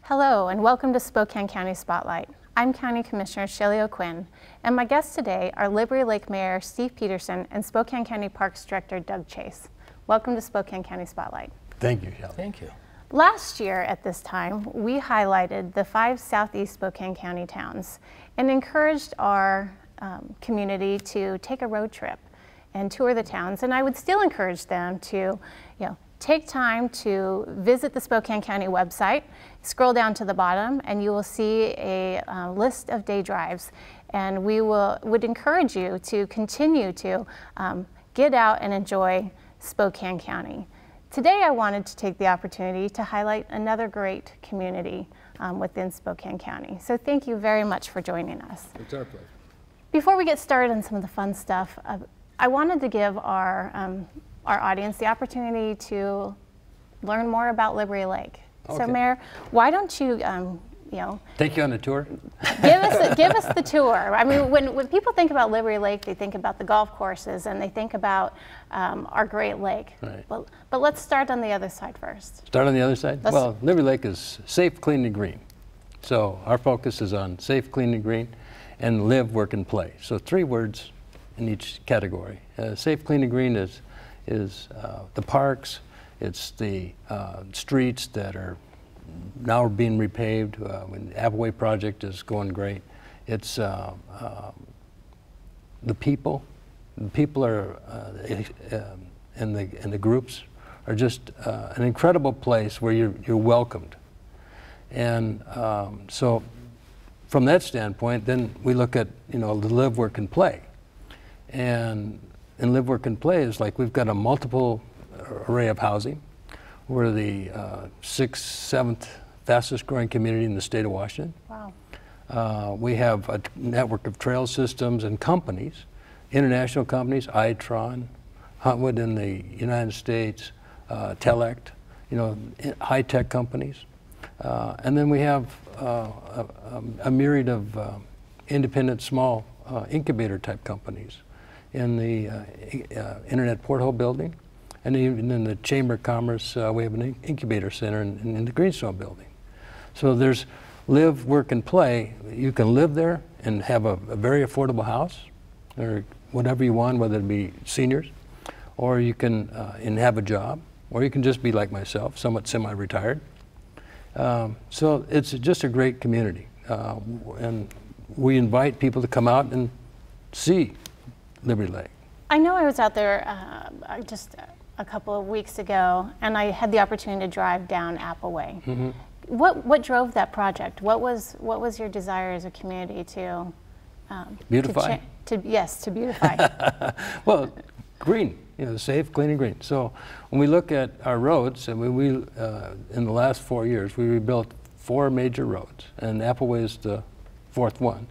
Hello and welcome to Spokane County Spotlight. I'm County Commissioner Shelley O'Quinn, and my guests today are Liberty Lake Mayor Steve Peterson and Spokane County Parks Director Doug Chase. Welcome to Spokane County Spotlight. Thank you, Shelley. Thank you. Last year at this time, we highlighted the 5 southeast Spokane County towns and encouraged our community to take a road trip and tour the towns. And I would still encourage them to, take time to visit the Spokane County website, scroll down to the bottom, and you will see a list of day drives. And we would encourage you to continue to get out and enjoy Spokane County. Today I wanted to take the opportunity to highlight another great community within Spokane County. So thank you very much for joining us. It's our pleasure. Before we get started on some of the fun stuff, I wanted to give our audience the opportunity to learn more about Liberty Lake. Okay. So Mayor, why don't you, take you on a tour? give us the tour. I mean, when people think about Liberty Lake, they think about the golf courses and they think about our great lake. Right. But let's start on the other side first. Start on the other side? Well, Liberty Lake is safe, clean, and green. So our focus is on safe, clean, and green, and live, work, and play. So 3 words in each category. Safe, clean, and green is the parks, it's the streets that are now being repaved. When the Appleway project is going great. It's the people. The people are and the groups are just an incredible place where you're welcomed. And so from that standpoint, then we look at the live, work, and play. And live, work, and play is like we've got a multiple array of housing. We're the 6th, 7th fastest growing community in the state of Washington. Wow. We have a network of trail systems and companies, international companies, Itron, Huntwood in the United States, Telect, high-tech companies. And then we have a myriad of independent small incubator type companies in the Internet Porthole building, and even in the Chamber of Commerce we have an incubator center in the Greenstone building. So there's live, work, and play. You can live there and have a very affordable house or whatever you want, whether it be seniors, or you can and have a job, or you can just be like myself, somewhat semi-retired. So it's just a great community, and we invite people to come out and see Liberty Lake. I know I was out there just a couple of weeks ago, and I had the opportunity to drive down Appleway. Mm-hmm. What drove that project? What was your desire as a community to beautify? Yes, to beautify. Well, green. Safe, clean, and green. So when we look at our roads, and we in the last 4 years we rebuilt 4 major roads, and Appleway is the 4th one.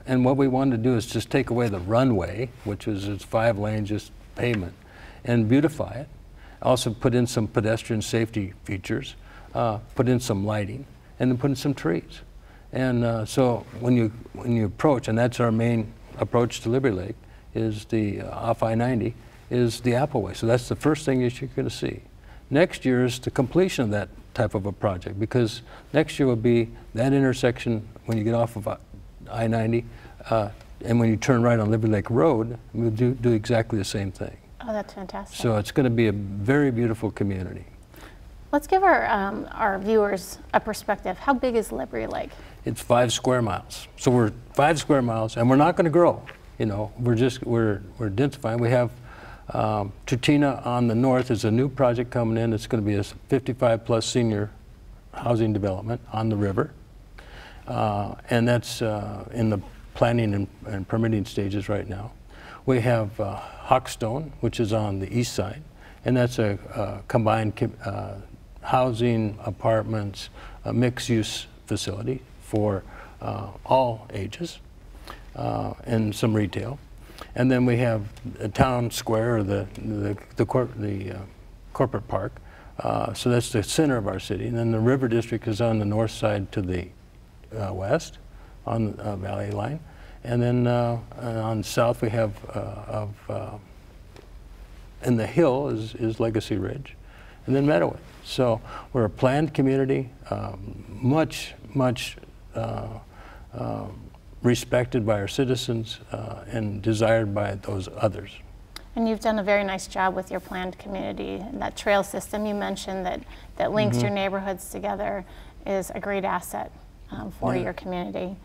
And what we wanted to do is just take away the runway, which is its 5 lanes, just pavement, and beautify it. Also put in some pedestrian safety features, put in some lighting, and then put in some trees. And so when you approach, and that's our main approach to Liberty Lake, is the off I-90, is the Appleway. So that's the first thing that you're going to see. Next year is the completion of that type of a project, because next year will be that intersection when you get off of I-90, and when you turn right on Liberty Lake Road, we'll do exactly the same thing. Oh, that's fantastic. So it's going to be a very beautiful community. Let's give our viewers a perspective. How big is Liberty Lake? It's 5 square miles. So we're 5 square miles, and we're not going to grow. We're densifying. We have Tutina on the north is a new project coming in. It's going to be a 55-plus senior housing development on the river. And that's in the planning and permitting stages right now. We have Hawkstone, which is on the east side, and that's a combined housing, apartments, mixed-use facility for all ages, and some retail. And then we have a town square, or the corporate park. So that's the center of our city. And then the river district is on the north side to the west on the Valley Line. And then on the south we have, in the hill is Legacy Ridge. and then Meadoway. So we're a planned community, much respected by our citizens and desired by those others. And you've done a very nice job with your planned community. And that trail system you mentioned that links your neighborhoods together is a great asset for your community.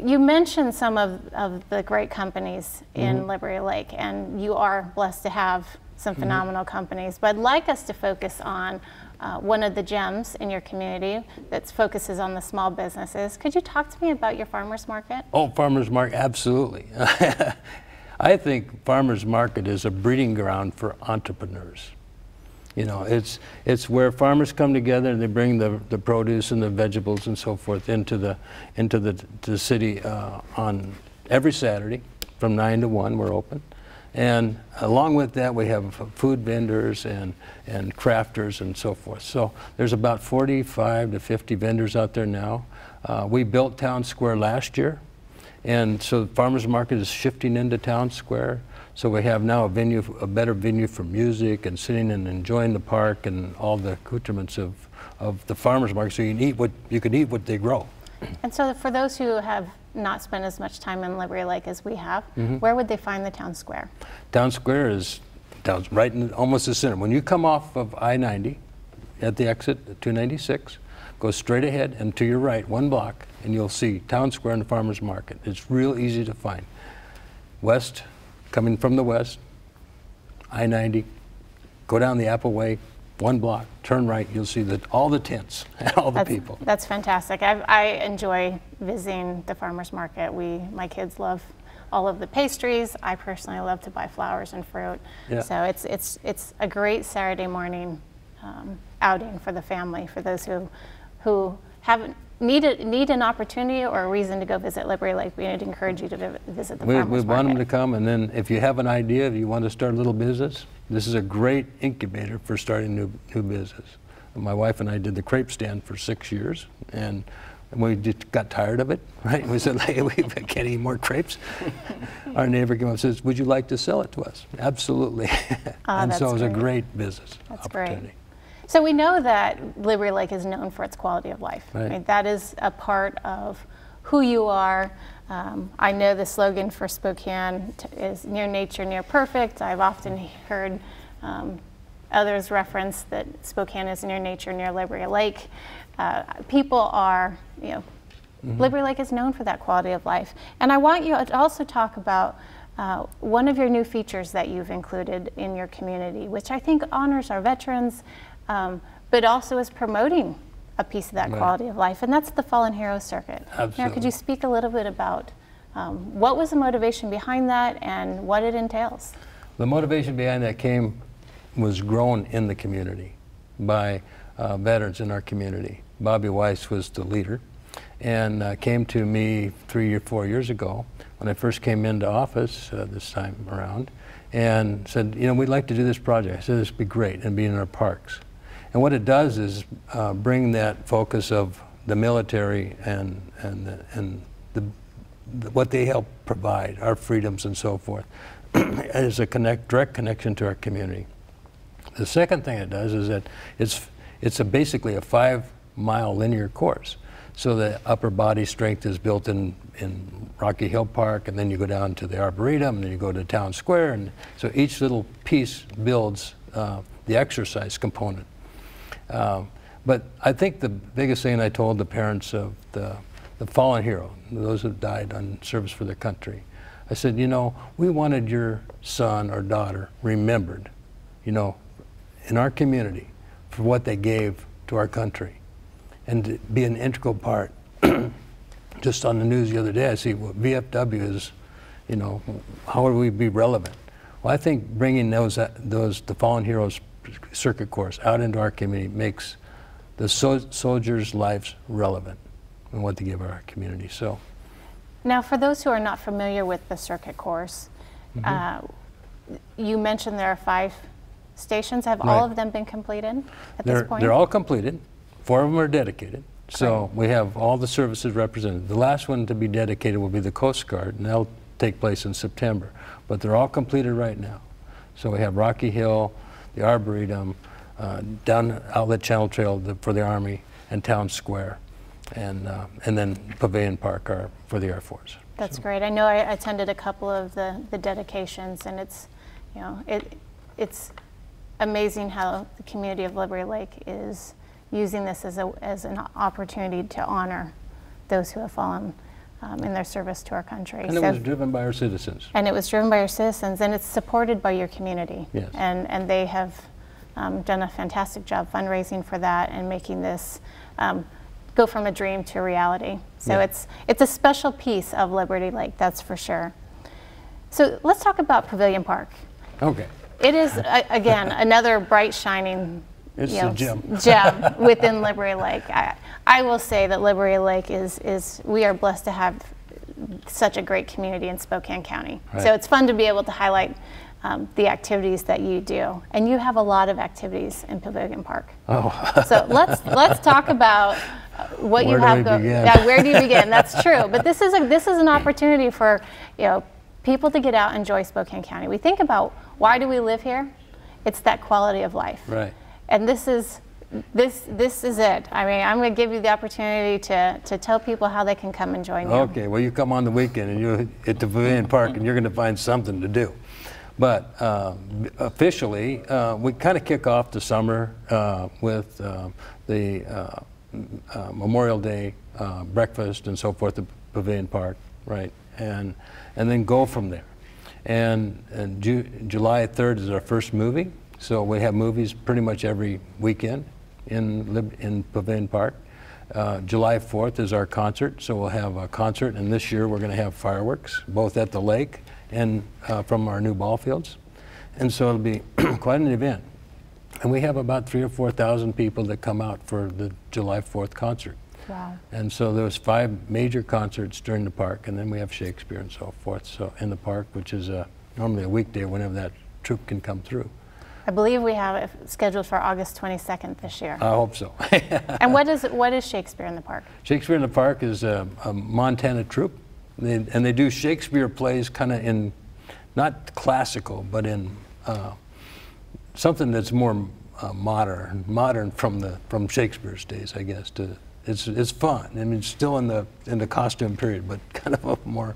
You mentioned some of the great companies in Liberty Lake, and you are blessed to have some phenomenal companies, but I'd like us to focus on one of the gems in your community that focuses on the small businesses. Could you talk to me about your farmers market? Oh, farmers market, absolutely. I think farmers market is a breeding ground for entrepreneurs. You know, it's where farmers come together and they bring the produce and the vegetables and so forth into the city on every Saturday from 9 to 1. We're open. And along with that, we have food vendors and crafters and so forth. So there's about 45 to 50 vendors out there now. We built Town Square last year, and so the farmers market is shifting into Town Square. So we have now a better venue for music and sitting and enjoying the park and all the accoutrements of the farmers market. So you can eat what they grow. And so for those who have not spent as much time in Liberty Lake as we have, where would they find the Town Square? Town Square is right in almost the center. When you come off of I-90 at the exit at 296, go straight ahead and to your right 1 block, and you'll see Town Square and the farmers market. It's real easy to find. West, coming from the west, I-90, go down the Appleway, 1 block, turn right, you'll see all the tents and all the people. That's fantastic. I enjoy visiting the farmers market. My kids love all of the pastries. I personally love to buy flowers and fruit. Yeah. So it's a great Saturday morning outing for the family, for those who haven't need an opportunity or a reason to go visit Liberty Lake. We'd encourage you to visit the farmers market. We want them to come, and then if you have an idea, if you want to start a little business, this is a great incubator for starting new business. My wife and I did the crepe stand for 6 years, and we just got tired of it, right? We said, hey, we can't eat more crepes. Our neighbor came up and says, would you like to sell it to us? Absolutely. And so it was a great business opportunity. Great. So we know that Liberty Lake is known for its quality of life. Right. Right? That is a part of who you are. I know the slogan for Spokane is near nature, near perfect. I've often heard others reference that Spokane is near nature, near Liberty Lake. People are, Liberty Lake is known for that quality of life. And I want you to also talk about one of your new features that you've included in your community, which I think honors our veterans, but also is promoting a piece of that quality of life, and that's the Fallen Heroes Circuit. Absolutely. Now, could you speak a little bit about what was the motivation behind that and what it entails? The motivation behind that was grown in the community by veterans in our community. Bobby Weiss was the leader, and came to me 3 or 4 years ago when I first came into office this time around, and said, we'd like to do this project. I said, this would be great, and be in our parks. And what it does is bring that focus of the military and what they help provide, our freedoms and so forth, as a direct connection to our community. The second thing it does is that it's basically a 5-mile linear course. So the upper body strength is built in Rocky Hill Park, and then you go down to the Arboretum, and then you go to Town Square, and so each little piece builds the exercise component. But I think the biggest thing I told the parents of the fallen hero, those who died on service for their country, I said, we wanted your son or daughter remembered, in our community for what they gave to our country, and to be an integral part. Just on the news the other day, I see what VFW is, how would we be relevant? Well, I think bringing the Fallen Heroes Circuit course out into our community makes the soldiers' lives relevant and what they give our community. So, now, for those who are not familiar with the circuit course, you mentioned there are 5 stations. Have all of them been completed at this point? They're all completed. 4 of them are dedicated. So we have all the services represented. The last one to be dedicated will be the Coast Guard, and that'll take place in September. But they're all completed right now. So we have Rocky Hill, the Arboretum, down Outlet Channel Trail for the Army and Town Square, and then Pavilion Park for the Air Force. That's great. I know I attended a couple of the dedications, and it's, you know, it's amazing how the community of Liberty Lake is using this as an opportunity to honor those who have fallen in their service to our country. And it was driven by our citizens. And it was driven by our citizens, and it's supported by your community. Yes. And they have done a fantastic job fundraising for that and making this go from a dream to a reality. So yeah. it's a special piece of Liberty Lake, that's for sure. So let's talk about Pavilion Park. Okay. It is, again, another bright, shining gem within Liberty Lake. I will say that Liberty Lake we are blessed to have such a great community in Spokane County. Right. So it's fun to be able to highlight the activities that you do. And you have a lot of activities in Pavilion Park. Oh. So let's talk about what you have going. Yeah, where do you begin? That's true. But this is an opportunity for, you know, people to get out and enjoy Spokane County. We think about, why do we live here? It's that quality of life. Right. And this is it. I mean, I'm going to give you the opportunity to tell people how they can come and join you. Okay, well, you come on the weekend and you're at the Pavilion Park and you're going to find something to do. But officially, we kind of kick off the summer with the Memorial Day breakfast and so forth at Pavilion Park, right? And then go from there. And July 3rd is our first movie. So we have movies pretty much every weekend in Pavilion Park. July 4th is our concert, so we'll have a concert, and this year we're going to have fireworks, both at the lake and from our new ball fields. And so it'll be quite an event. And we have about 3,000 or 4,000 people that come out for the July 4th concert. Wow. And so there's 5 major concerts during the park, and then we have Shakespeare and so forth. So in the park, which is normally a weekday whenever that troupe can come through. I believe we have it scheduled for August 22nd this year. I hope so. And what is Shakespeare in the Park? Shakespeare in the Park is a Montana troupe, and they do Shakespeare plays kind of in, not classical, but in something that's more modern from Shakespeare's days, I guess. It's fun. I mean, it's still in the costume period, but kind of a more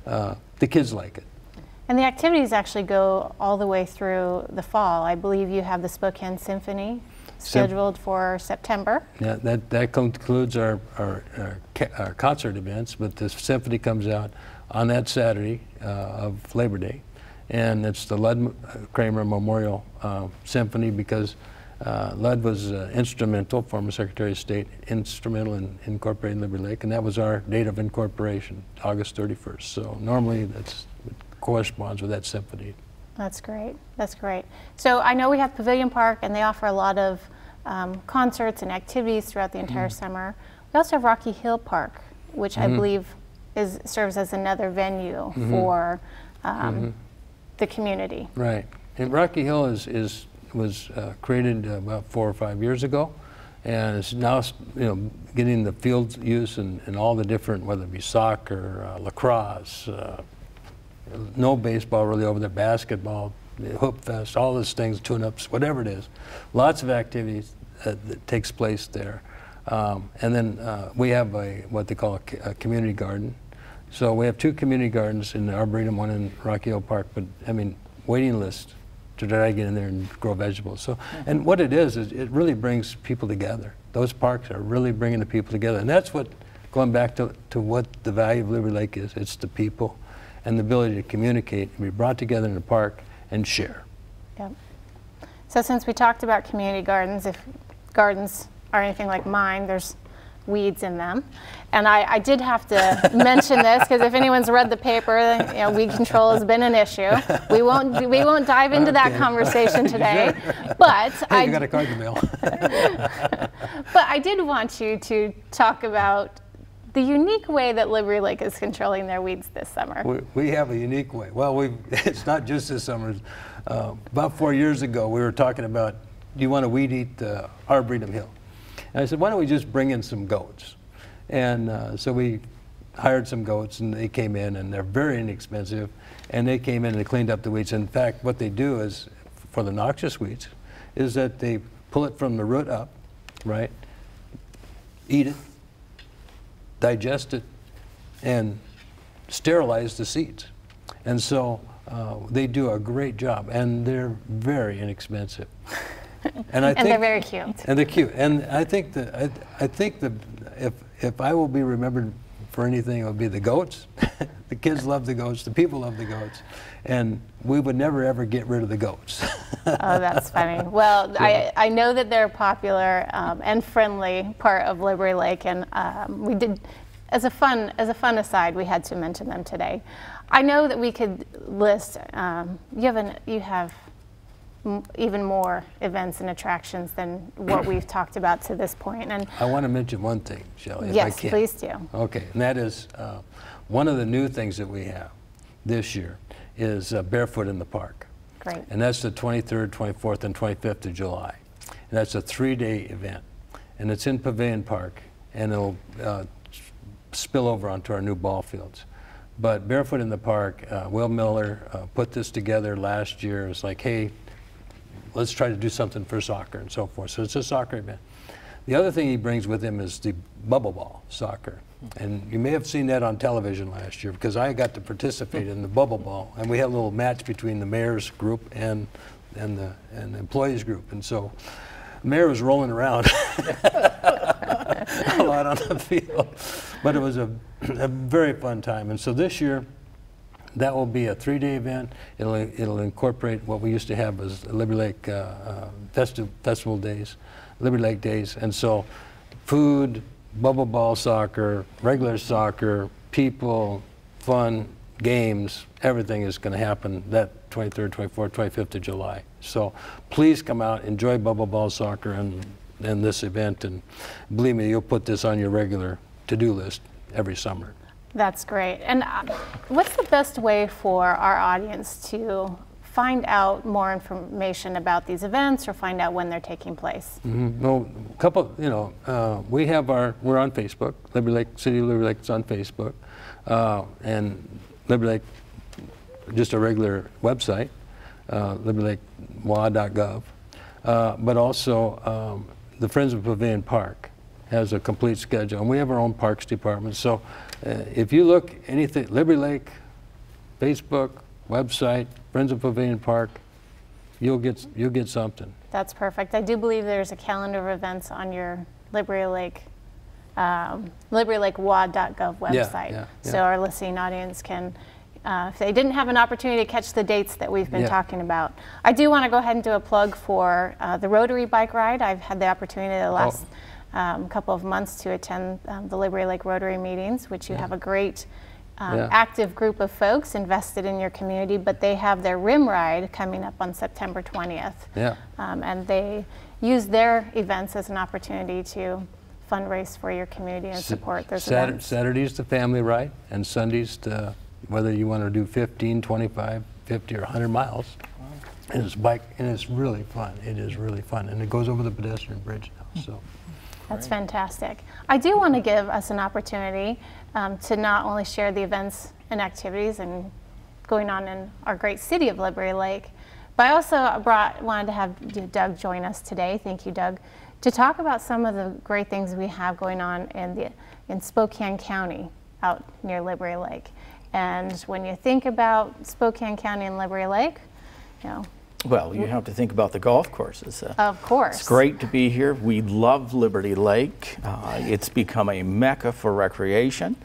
the kids like it. And the activities actually go all the way through the fall. I believe you have the Spokane Symphony scheduled for September. Yeah, that concludes our concert events, but the symphony comes out on that Saturday of Labor Day, and it's the Lud Kramer Memorial Symphony, because Lud was instrumental, former Secretary of State, instrumental in incorporating Liberty Lake, and that was our date of incorporation, August 31st. So normally that's corresponds with that symphony. That's great. That's great. So I know we have Pavilion Park, and they offer a lot of concerts and activities throughout the entire summer. We also have Rocky Hill Park, which I believe serves as another venue for the community. Right. And Rocky Hill was created about 4 or 5 years ago, and it's now getting the field use and all the different, whether it be soccer, lacrosse. No baseball really over there, basketball, hoop fest, all those things, tune-ups, whatever it is. Lots of activities that takes place there. And then we have what they call a community garden. So we have 2 community gardens in the Arboretum, one in Rocky Hill Park, but I mean, waiting list to try to get in there and grow vegetables. So, and what it is it really brings people together. Those parks are really bringing the people together. And that's what, going back to what the value of Liberty Lake is, it's the people and the ability to communicate and be brought together in the park and share. Yep. So since we talked about community gardens, if gardens are anything like mine, there's weeds in them. And I did have to mention this, because if anyone's read the paper, weed control has been an issue. We won't dive into that conversation today. Sure. But hey, you got a card to mail. But I did want you to talk about the unique way that Liberty Lake is controlling their weeds this summer. We have a unique way. Well, it's not just this summer. About 4 years ago, we were talking about, do you want to weed eat Arboretum Hill? And I said, why don't we just bring in some goats? And so we hired some goats, and they came in, and they're very inexpensive. And they came in and they cleaned up the weeds. In fact, what they do is, for the noxious weeds, is that they pull it from the root up, right? Eat it, digest it, and sterilize the seeds. And so they do a great job, and they're very inexpensive. And they're very cute. And they're cute. And I think that if I will be remembered for anything, it would be the goats. The kids love the goats. The people love the goats. And we would never, ever get rid of the goats. Oh, that's funny. Well, so, I know that they're popular and friendly part of Liberty Lake, and we did, as a fun aside, we had to mention them today. I know that we could list. You have even more events and attractions than what we've talked about to this point. And I want to mention one thing, Shelley, yes, if I can. Please do. Okay, and that is one of the new things that we have this year is Barefoot in the Park. Great. And that's the 23rd, 24th, and 25th of July. And that's a 3-day event. And it's in Pavilion Park, and it'll spill over onto our new ball fields. But Barefoot in the Park, Will Miller put this together last year. It was like, hey, let's try to do something for soccer and so forth. So it's a soccer event. The other thing he brings with him is the bubble ball soccer. And you may have seen that on television last year, because I got to participate in the bubble ball. And we had a little match between the mayor's group and the employees group. And so the mayor was rolling around a lot on the field. But it was a very fun time. And so this year, that will be a 3-day event. It'll incorporate what we used to have as Liberty Lake Festival Days, Liberty Lake Days. And so food, bubble ball soccer, regular soccer, people, fun, games, everything is going to happen that 23rd, 24th, 25th of July. So please come out, enjoy bubble ball soccer and this event. And believe me, you'll put this on your regular to-do list every summer. That's great. And what's the best way for our audience to find out more information about these events or find out when they're taking place? Mm-hmm. Well, a couple, we're on Facebook. Liberty Lake, City of Liberty Lake is on Facebook. And Liberty Lake, just a regular website, libertylakewa.gov. But also the Friends of Pavilion Park has a complete schedule. And we have our own parks department. So if you look anything, Liberty Lake, Facebook, website, Friends of Pavilion Park, you'll get something. That's perfect. I do believe there's a calendar of events on your Liberty Lake, libertylakewa.gov website. Yeah. So our listening audience can, if they didn't have an opportunity to catch the dates that we've been talking about. I do want to go ahead and do a plug for the Rotary Bike Ride. I've had the opportunity the last couple of months to attend the Liberty Lake Rotary meetings, which you have a great active group of folks invested in your community, but they have their Rim Ride coming up on September 20th. Yeah. And they use their events as an opportunity to fundraise for your community and support those events. Saturday's the family ride, and Sundays to whether you want to do 15, 25, 50, or 100 miles. And it's bike, and it's really fun. It is really fun, and it goes over the pedestrian bridge now. So. That's fantastic. I do want to give us an opportunity to not only share the events and activities and going on in our great city of Liberty Lake, but I also wanted to have Doug join us today. Thank you, Doug, to talk about some of the great things we have going on in Spokane County out near Liberty Lake. And when you think about Spokane County and Liberty Lake, well, you have to think about the golf courses. Of course. It's great to be here. We love Liberty Lake. It's become a mecca for recreation,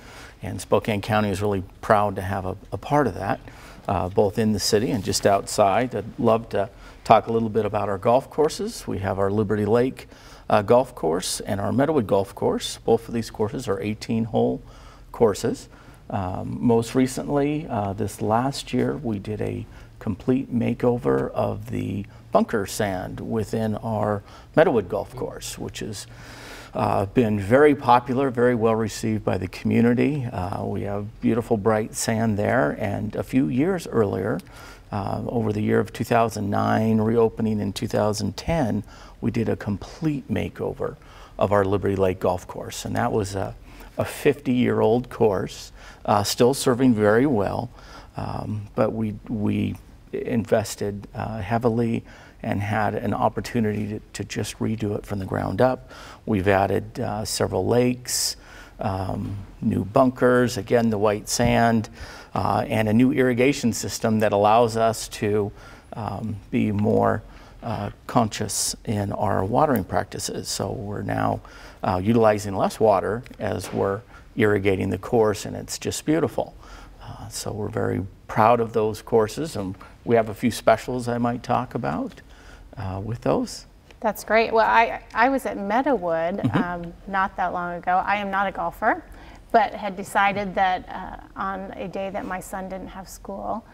and Spokane County is really proud to have a part of that, both in the city and just outside. I'd love to talk a little bit about our golf courses. We have our Liberty Lake golf course and our Meadowood golf course. Both of these courses are 18-hole courses. Most recently, this last year, we did a complete makeover of the bunker sand within our Meadowood golf course, which has been very popular, very well received by the community. We have beautiful bright sand there, and a few years earlier, over the year of 2009, reopening in 2010, we did a complete makeover of our Liberty Lake golf course, and that was a 50-year-old course, still serving very well, but we invested heavily and had an opportunity to just redo it from the ground up. We've added several lakes, new bunkers, again the white sand, and a new irrigation system that allows us to be more conscious in our watering practices. So we're now utilizing less water as we're irrigating the course, and it's just beautiful. So we're very proud of those courses, and we have a few specials I might talk about with those. That's great. Well, I was at Meadowood not that long ago. I am not a golfer, but had decided that on a day that my son didn't have school,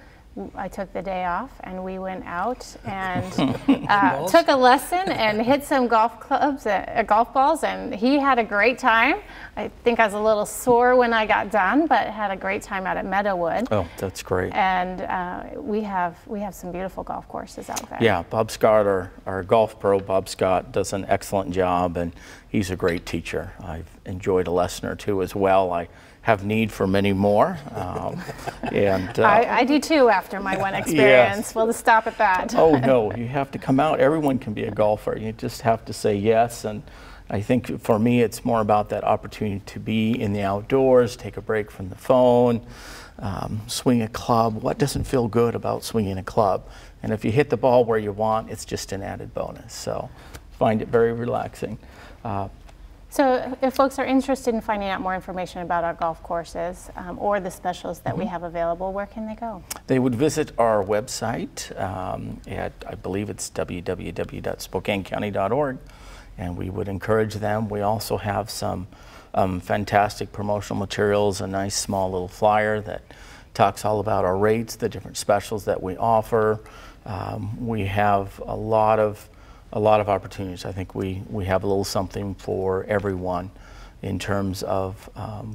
I took the day off and we went out and took a lesson and hit some golf balls, and he had a great time. I think I was a little sore when I got done, but had a great time out at Meadowood. Oh, that's great. And we have some beautiful golf courses out there. Yeah, Bob Scott, our golf pro, Bob Scott, does an excellent job, and he's a great teacher. I've enjoyed a lesson or two as well. I have need for many more. I do too after my one experience. Yes. We'll just stop at that. Oh no, you have to come out. Everyone can be a golfer. You just have to say yes. And I think for me it's more about that opportunity to be in the outdoors, take a break from the phone, swing a club. What doesn't feel good about swinging a club? And if you hit the ball where you want, it's just an added bonus. So find it very relaxing. So if folks are interested in finding out more information about our golf courses or the specials that we have available, where can they go? They would visit our website at, I believe it's www.spokanecounty.org, and we would encourage them. We also have some fantastic promotional materials, a nice small little flyer that talks all about our rates, the different specials that we offer. We have a lot of opportunities. I think we have a little something for everyone in terms of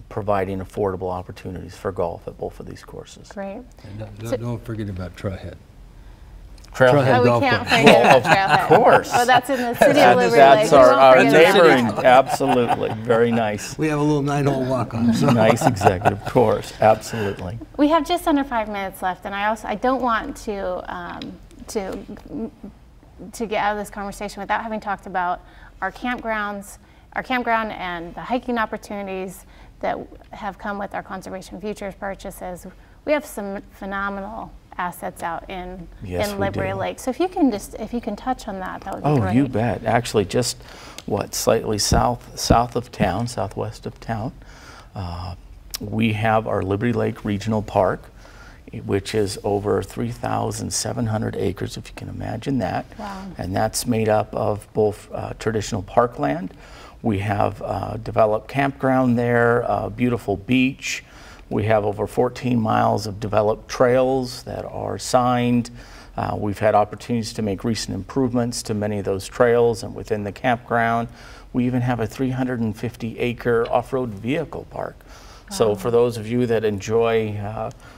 providing affordable opportunities for golf at both of these courses. Great. And don't forget about Trailhead. Trailhead golf we can't forget about Trailhead. Of course. Oh, that's in the city of Liberty Lake. That's our neighboring, absolutely, very nice. We have a little 9-hole walk-on. So. Nice executive course, absolutely. We have just under 5 minutes left, and I don't want to get out of this conversation without having talked about our campground and the hiking opportunities that have come with our Conservation Futures purchases. We have some phenomenal assets out in Liberty Lake. So if you can touch on that, that would be great. Oh, you bet. Actually, just slightly south of town, southwest of town, we have our Liberty Lake Regional Park, which is over 3,700 acres, if you can imagine that. Wow. And that's made up of both traditional parkland. We have developed campground there, a beautiful beach. We have over 14 miles of developed trails that are signed. We've had opportunities to make recent improvements to many of those trails and within the campground. We even have a 350-acre off-road vehicle park. Wow. So for those of you that enjoy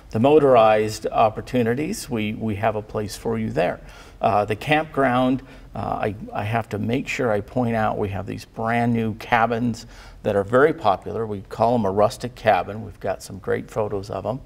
the motorized opportunities, we have a place for you there. The campground, I have to make sure I point out we have these brand new cabins that are very popular. We call them a rustic cabin. We've got some great photos of them.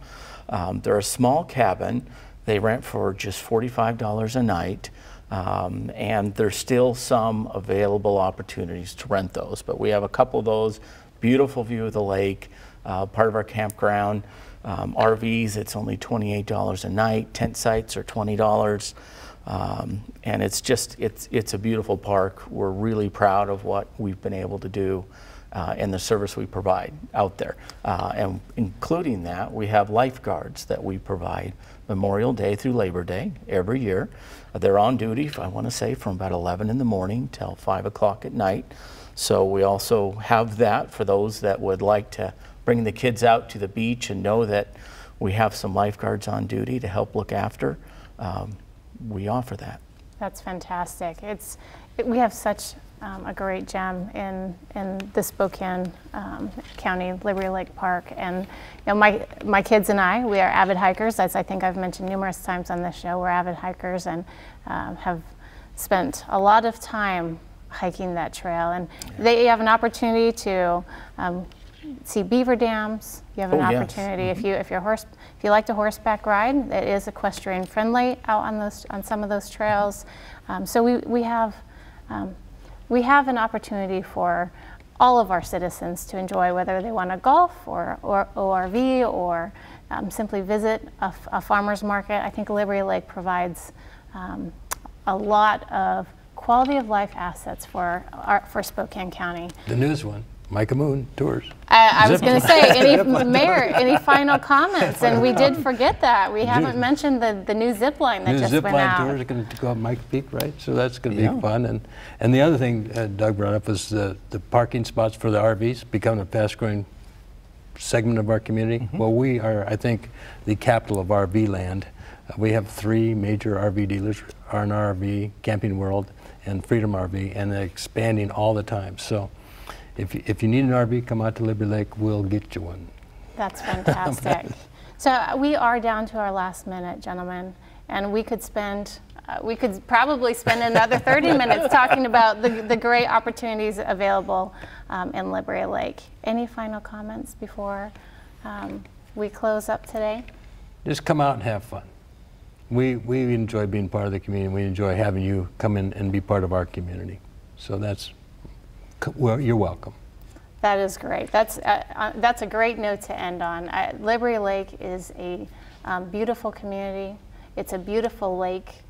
They're a small cabin. They rent for just $45 a night. And there's still some available opportunities to rent those, but we have a couple of those. Beautiful view of the lake, part of our campground. RVs, it's only $28 a night. Tent sites are $20. And it's a beautiful park. We're really proud of what we've been able to do and the service we provide out there. And including that, we have lifeguards that we provide Memorial Day through Labor Day every year. They're on duty, I want to say, from about 11 in the morning till 5 o'clock at night. So we also have that for those that would like to bring the kids out to the beach and know that we have some lifeguards on duty to help look after. We offer that. That's fantastic. We have such a great gem in the Spokane County Liberty Lake Park, and my kids and we are avid hikers, as I think I've mentioned numerous times on this show. We're avid hikers and have spent a lot of time hiking that trail, and they have an opportunity to see beaver dams. You have an opportunity if you like to horseback ride. It is equestrian friendly out on some of those trails. So we have an opportunity for all of our citizens to enjoy, whether they want to golf or ORV or simply visit a farmer's market. I think Liberty Lake provides a lot of quality of life assets for Spokane County. The newest one, Micah Moon Tours. I was going to say, any final comments? And we did forget that. We haven't mentioned the new zip line that just went out. New zip line tours are going to go up Mike Peak, right? So that's going to be fun. And the other thing Doug brought up was the parking spots for the RVs becoming a fast-growing segment of our community. Well, we are, I think, the capital of RV land. We have 3 major RV dealers, RV, Camping World, and Freedom RV, and they're expanding all the time. So if you need an RV, come out to Liberty Lake, we'll get you one. That's fantastic. So we are down to our last minute, gentlemen, and we could probably spend another 30 minutes talking about the great opportunities available in Liberty Lake. Any final comments before we close up today? Just come out and have fun. We enjoy being part of the community. We enjoy having you come in and be part of our community. So well, you're welcome. That is great. That's a great note to end on. Liberty Lake is a beautiful community. It's a beautiful lake,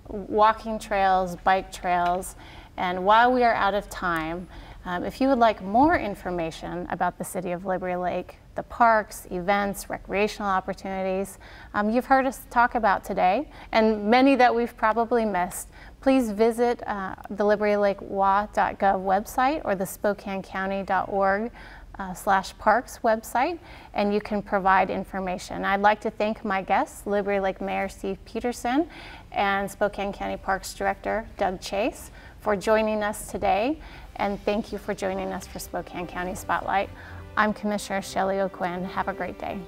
walking trails, bike trails, and while we are out of time, if you would like more information about the City of Liberty Lake, the parks, events, recreational opportunities you've heard us talk about today, and many that we've probably missed, please visit the libertylakewa.gov website or the SpokaneCounty.org /parks website, and you can provide information. I'd like to thank my guests, Liberty Lake Mayor Steve Peterson and Spokane County Parks Director Doug Chase, for joining us today, and thank you for joining us for Spokane County Spotlight. I'm Commissioner Shelley O'Quinn. Have a great day.